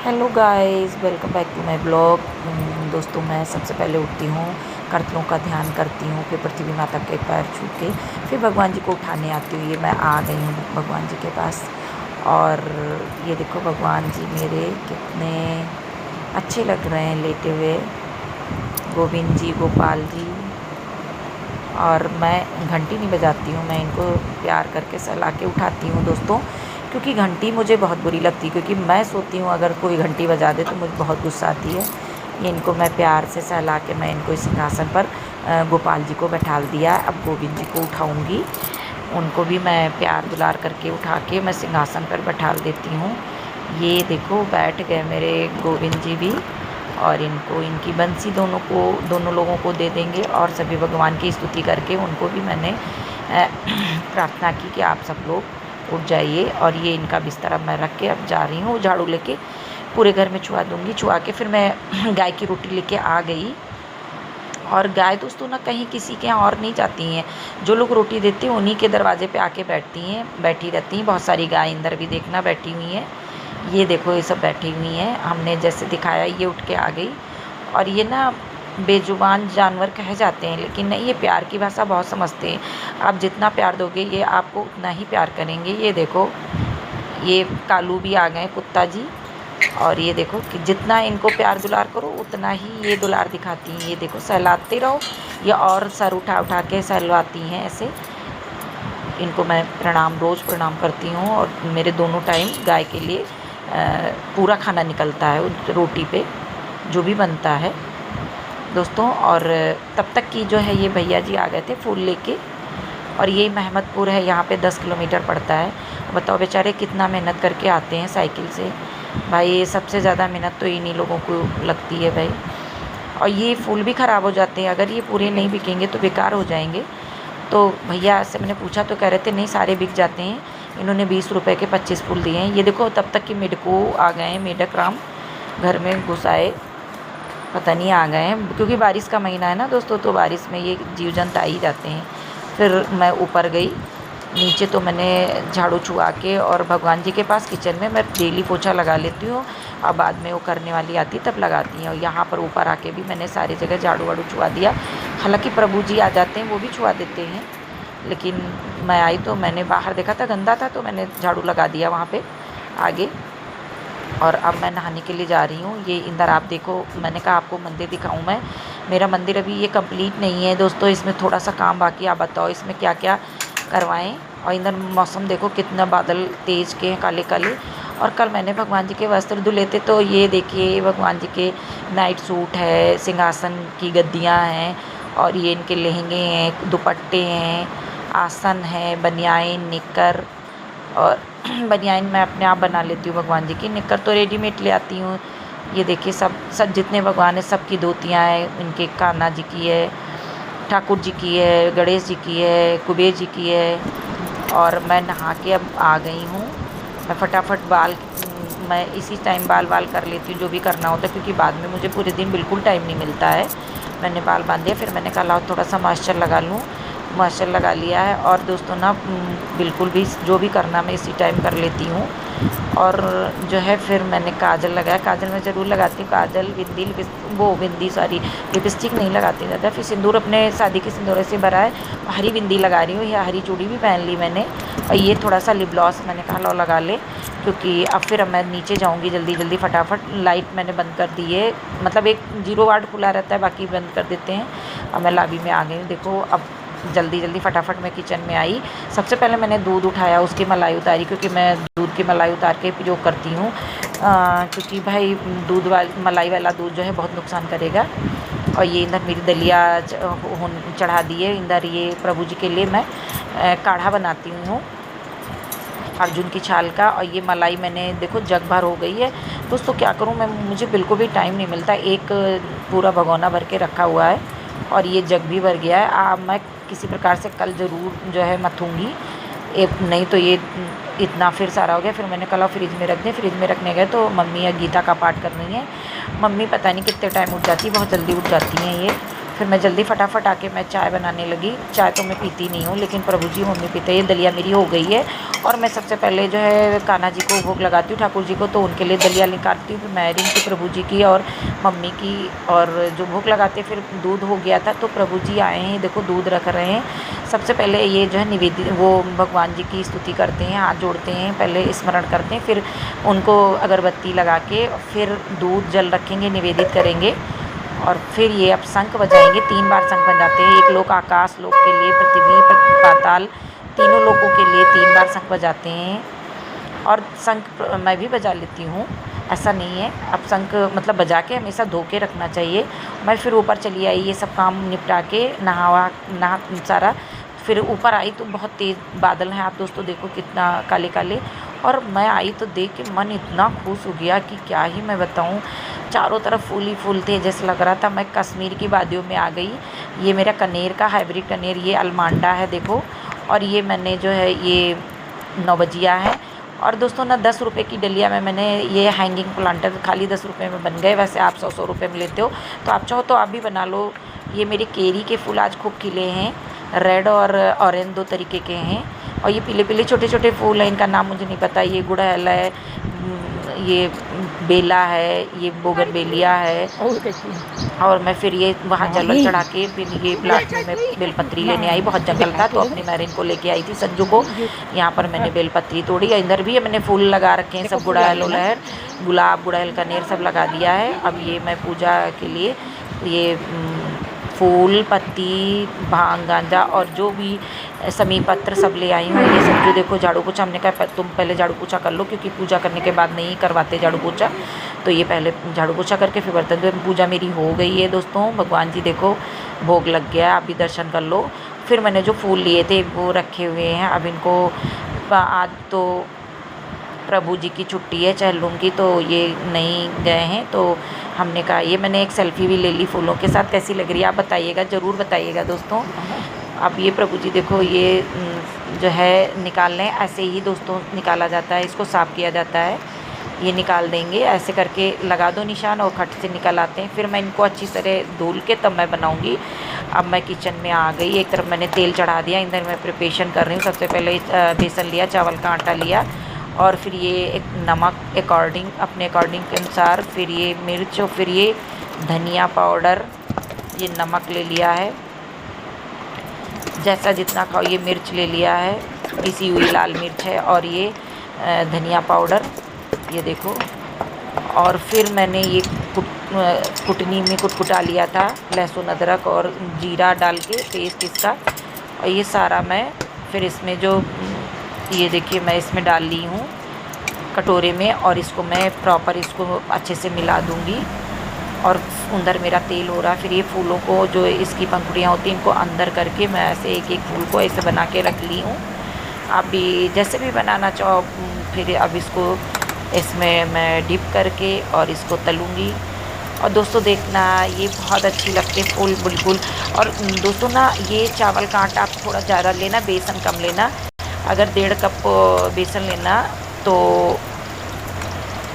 Hello guys, welcome back to my blog. दोस्तों, मैं सबसे पहले उठती हूँ, कर्तलों का ध्यान करती हूँ, फिर पृथ्वी माता के पैर छू के फिर भगवान जी को उठाने आती हूँ। ये मैं आ गई हूँ भगवान जी के पास। और ये देखो भगवान जी मेरे कितने अच्छे लग रहे हैं लेटे हुए, गोविंद जी, गोपाल जी। और मैं घंटी नहीं बजाती हूँ, मैं इनको प्यार करके सहला के उठाती हूँ दोस्तों, क्योंकि घंटी मुझे बहुत बुरी लगती है। क्योंकि मैं सोती हूँ, अगर कोई घंटी बजा दे तो मुझे बहुत गुस्सा आती है। ये इनको मैं प्यार से सहला के मैं इनको इस सिंहासन पर गोपाल जी को बैठाल दिया। अब गोविंद जी को उठाऊँगी, उनको भी मैं प्यार दुलार करके उठा के मैं सिंहासन पर बैठाल देती हूँ। ये देखो बैठ गए मेरे गोविंद जी भी। और इनको इनकी बंसी दोनों लोगों को दे देंगे। और सभी भगवान की स्तुति करके उनको भी मैंने प्रार्थना की कि आप सब लोग उठ जाइए। और ये इनका बिस्तर अब मैं रख के अब जा रही हूँ, झाड़ू लेके पूरे घर में छुआ दूँगी। छुआ के फिर मैं गाय की रोटी लेके आ गई। और गाय दोस्तों ना कहीं किसी के यहाँ और नहीं जाती हैं, जो लोग रोटी देते हैं उन्हीं के दरवाजे पे आके बैठी रहती हैं। बहुत सारी गाय अंदर भी देखना बैठी हुई हैं। ये देखो ये सब बैठी हुई हैं, हमने जैसे दिखाया ये उठ के आ गई। और ये ना बेजुबान जानवर कहे जाते हैं, लेकिन नहीं, ये प्यार की भाषा बहुत समझते हैं। आप जितना प्यार दोगे ये आपको उतना ही प्यार करेंगे। ये देखो ये कालू भी आ गए, कुत्ता जी। और ये देखो कि जितना इनको प्यार दुलार करो उतना ही ये दुलार दिखाती हैं। ये देखो सहलाते रहो, ये और सर उठा उठा के सहलवाती हैं ऐसे। इनको मैं रोज़ प्रणाम करती हूँ। और मेरे दोनों टाइम गाय के लिए पूरा खाना निकलता है उस रोटी पे जो भी बनता है दोस्तों। और तब तक की जो है ये भैया जी आ गए थे फूल लेके। और ये महमदपुर है, यहाँ पे 10 किलोमीटर पड़ता है। बताओ बेचारे कितना मेहनत करके आते हैं साइकिल से। भाई ये सबसे ज़्यादा मेहनत तो इन्हीं लोगों को लगती है भाई। और ये फूल भी ख़राब हो जाते हैं, अगर ये पूरे नहीं बिकेंगे तो बेकार हो जाएंगे। तो भैया से मैंने पूछा तो कह रहे थे नहीं, सारे बिक जाते हैं। इन्होंने 20 रुपए के 25 फूल दिए हैं। ये देखो तब तक कि मेढको आ गए हैं, मेढक राम घर में घुस आए, पता नहीं आ गए हैं। क्योंकि बारिश का महीना है ना दोस्तों, तो बारिश में ये जीव जंतु आ ही जाते हैं। फिर मैं ऊपर गई, नीचे तो मैंने झाड़ू छुआ के और भगवान जी के पास किचन में मैं डेली पोछा लगा लेती हूँ। और बाद में वो करने वाली आती तब लगाती हैं। और यहाँ पर ऊपर आके भी मैंने सारी जगह झाड़ू वाड़ू छुआ दिया। हालांकि प्रभु जी आ जाते हैं, वो भी छुआ देते हैं, लेकिन मैं आई तो मैंने बाहर देखा था गंदा था, तो मैंने झाड़ू लगा दिया वहाँ पे आगे। और अब मैं नहाने के लिए जा रही हूँ। ये इधर आप देखो, मैंने कहा आपको मंदिर दिखाऊँ मैं। मेरा मंदिर अभी ये कंप्लीट नहीं है दोस्तों, इसमें थोड़ा सा काम बाकी। आप बताओ इसमें क्या क्या करवाएं। और इधर मौसम देखो कितना बादल तेज के हैं, काले काले। और कल मैंने भगवान जी के वस्त्र धुले थे, तो ये देखिए भगवान जी के नाइट सूट है, सिंहासन की गद्दियाँ हैं, और ये इनके लहंगे हैं, दुपट्टे हैं, आसन है, बनियाइन, निक्कर। और बनियाइन मैं अपने आप बना लेती हूँ भगवान जी की, निक्कर तो रेडीमेड ले आती हूँ। ये देखिए सब सब जितने भगवान हैं सबकी धोतियाँ हैं। इनके कान्हा जी की है, ठाकुर जी की है, गणेश जी की है, कुबेर जी की है। और मैं नहा के अब आ गई हूँ। मैं फटाफट मैं इसी टाइम बाल कर लेती हूँ जो भी करना होता है, क्योंकि बाद में मुझे पूरे दिन बिल्कुल टाइम नहीं मिलता है। मैंने बाल बांध दिया, फिर मैंने कहा लाओ थोड़ा सा मॉइस्चर लगा लूँ। मॉइस्चर लगा लिया है। और दोस्तों ना बिल्कुल भी जो भी करना मैं इसी टाइम कर लेती हूँ। और जो है फिर मैंने काजल लगाया। काजल मैं ज़रूर लगाती हूँ, काजल, बिंदी सॉरी, लिपस्टिक नहीं लगाती ज़्यादा। फिर सिंदूर अपने शादी के सिंदूर से भरा है, हरी बिंदी लगा रही हूँ। या हरी चूड़ी भी पहन ली मैंने। और ये थोड़ा सा लिप ग्लॉस मैंने कहा लो लगा ले, क्योंकि अब फिर मैं नीचे जाऊँगी जल्दी जल्दी फटाफट। लाइट मैंने बंद कर दी है, मतलब एक 0 वाट खुला रहता है, बाकी बंद कर देते हैं। और मैं लॉबी में आ गई हूँ। देखो अब जल्दी जल्दी फटाफट मैं किचन में आई। सबसे पहले मैंने दूध उठाया, उसकी मलाई उतारी, क्योंकि मैं दूध की मलाई उतार के प्रयोग करती हूँ। क्योंकि भाई मलाई वाला दूध जो है बहुत नुकसान करेगा। और ये इधर मेरी दलिया चढ़ा दी है। इधर ये प्रभु जी के लिए मैं काढ़ा बनाती हूँ अर्जुन की छाल का। और ये मलाई मैंने देखो जग भर हो गई है दोस्तों। क्या करूँ मैं, मुझे बिल्कुल भी टाइम नहीं मिलता। एक पूरा भगोना भर के रखा हुआ है और ये जग भी भर गया है। मैं किसी प्रकार से कल ज़रूर जो है मथूँगी, नहीं तो ये इतना फिर सारा हो गया। फिर मैंने कहा फ्रिज में रख दें। फ्रिज में रखने गए तो मम्मी या गीता का पाठ कर रही हैं। मम्मी पता नहीं कितने टाइम उठ जाती है, बहुत जल्दी उठ जाती हैं ये। फिर मैं जल्दी फटाफट आके मैं चाय बनाने लगी। चाय तो मैं पीती नहीं हूँ, लेकिन प्रभु जी मम्मी पीते हैं। ये दलिया मेरी हो गई है और मैं सबसे पहले जो है कान्हा जी को भोग लगाती हूँ, ठाकुर जी को, तो उनके लिए दलिया निकालती हूँ। फिर मैरिन की, प्रभु जी की और मम्मी की, और जो भोग लगाते फिर दूध हो गया था तो प्रभु जी आए हैं, देखो दूध रख रहे हैं। सबसे पहले ये जो है निवेदित, वो भगवान जी की स्तुति करते हैं, हाथ जोड़ते हैं, पहले स्मरण करते हैं, फिर उनको अगरबत्ती लगा के फिर दूध जल रखेंगे, निवेदित करेंगे। और फिर ये अब शंख बजाएंगे, 3 बार शंख बजाते हैं। एक लोक आकाश लोक के लिए, पृथ्वी पाताल तीनों लोकों के लिए 3 बार शंख बजाते हैं। और शंख मैं भी बजा लेती हूँ, ऐसा नहीं है। अब शंख मतलब बजा के हमेशा धो के रखना चाहिए। मैं फिर ऊपर चली आई, ये सब काम निपटा के नहा सारा, फिर ऊपर आई तो बहुत तेज़ बादल हैं। आप दोस्तों देखो कितना काले काले, और मैं आई तो देख के मन इतना खुश हो गया कि क्या ही मैं बताऊँ। चारों तरफ फूल ही फूल थे, जैसे लग रहा था मैं कश्मीर की वादियों में आ गई। ये मेरा कनेर का हाइब्रिड कनेर, ये अलमांडा है देखो। और ये मैंने जो है ये नौबजिया है। और दोस्तों ना 10 रुपये की डलिया में मैंने ये हैंगिंग प्लांटर खाली 10 रुपये में बन गए। वैसे आप 100 रुपये में लेते हो, तो आप चाहो तो आप भी बना लो। ये मेरे केरी के फूल आज खूब खिले हैं, रेड और ऑरेंज 2 तरीके के हैं। और ये पीले पीले छोटे छोटे फूल हैं, इनका नाम मुझे नहीं पता। ये गुड़हल है, ये बेला है, ये बोगनवेलिया है। और मैं फिर ये वहाँ जलवन चढ़ा के फिर ये प्लाट में मैं बेलपत्री लेने आई। बहुत जंगल था तो अपनी मैरिन को लेके आई थी, संजू को। यहाँ पर मैंने बेलपत्री तोड़ी। इधर भी मैंने फूल लगा रखे हैं, सब गुड़हल उड़हल, गुलाब, गुड़हल, कनेर सब लगा दिया है। अब ये मैं पूजा के लिए ये फूल, पत्ती, भांग, गांजा और जो भी समी पत्र सब ले आई हूँ। ये सब जो देखो झाड़ू पोछा, हमने कहा तुम पहले झाड़ू पोछा कर लो, क्योंकि पूजा करने के बाद नहीं करवाते झाड़ू पोछा। तो ये पहले झाड़ू पोछा करके फिर बर्तन धोए। पूजा मेरी हो गई है दोस्तों। भगवान जी देखो भोग लग गया, आप भी दर्शन कर लो। फिर मैंने जो फूल लिए थे वो रखे हुए हैं। अब इनको आज तो प्रभु जी की छुट्टी है चहलुम की, तो ये नहीं गए हैं, तो हमने कहा ये मैंने एक सेल्फ़ी भी ले ली फूलों के साथ। कैसी लग रही है आप बताइएगा, ज़रूर बताइएगा दोस्तों। अब ये प्रभु जी देखो ये जो है निकाल लें, ऐसे ही दोस्तों निकाला जाता है, इसको साफ़ किया जाता है। ये निकाल देंगे, ऐसे करके लगा दो निशान और खट से निकल आते हैं। फिर मैं इनको अच्छी तरह धुल के तब मैं बनाऊंगी। अब मैं किचन में आ गई। एक तरफ मैंने तेल चढ़ा दिया, इधर मैं प्रिपरेशन कर रही हूँ। सबसे पहले बेसन लिया, चावल का आटा लिया, और फिर ये एक नमक अकॉर्डिंग, अपने अकॉर्डिंग के अनुसार, फिर ये मिर्च, और फिर ये धनिया पाउडर, ये नमक ले लिया है, जैसा जितना खाओ। ये मिर्च ले लिया है, पिसी हुई लाल मिर्च है, और ये धनिया पाउडर, ये देखो। और फिर मैंने ये कुटनी में कुटकुटा लिया था, लहसुन अदरक और जीरा डाल के पेस्ट इसका। और ये सारा मैं फिर इसमें जो ये देखिए मैं इसमें डाल ली हूँ कटोरे में, और इसको मैं प्रॉपर इसको अच्छे से मिला दूँगी। और अंदर मेरा तेल हो रहा है। फिर ये फूलों को जो इसकी पंखुड़ियाँ होती हैं इनको अंदर करके मैं ऐसे एक एक फूल को ऐसे बना के रख ली हूँ। आप भी जैसे भी बनाना चाहो। फिर अब इसको इसमें मैं डिप करके और इसको तलूँगी। और दोस्तों देखना ये बहुत अच्छी लगती है फूल बिल्कुल। और दोस्तों ना ये चावल का आटा आप थोड़ा ज़्यादा लेना, बेसन कम लेना। अगर 1.5 कप बेसन लेना तो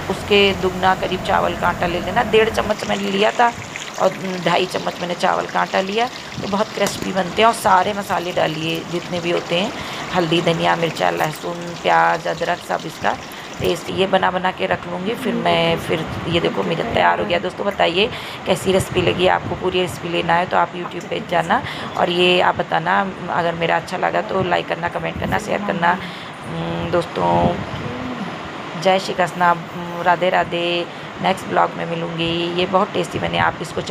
उसके दुगना करीब चावल का आटा ले लेना। 1.5 चम्मच मैंने लिया था और 2.5 चम्मच मैंने चावल का आटा लिया, तो बहुत क्रिस्पी बनते हैं। और सारे मसाले डालिए जितने भी होते हैं, हल्दी, धनिया, मिर्चा, लहसुन, प्याज, अदरक, सब इसका पेस्ट ये बना के रख लूँगी। फिर ये देखो मेरा तैयार हो गया। दोस्तों बताइए कैसी रेसिपी लगी। आपको पूरी रेसिपी लेना है तो आप यूट्यूब पे जाना, और ये आप बताना अगर मेरा अच्छा लगा तो लाइक करना, कमेंट करना, शेयर करना। दोस्तों जय श्री कृष्णा, राधे राधे। नेक्स्ट ब्लॉग में मिलूँगी। ये बहुत टेस्टी बने, आप इसको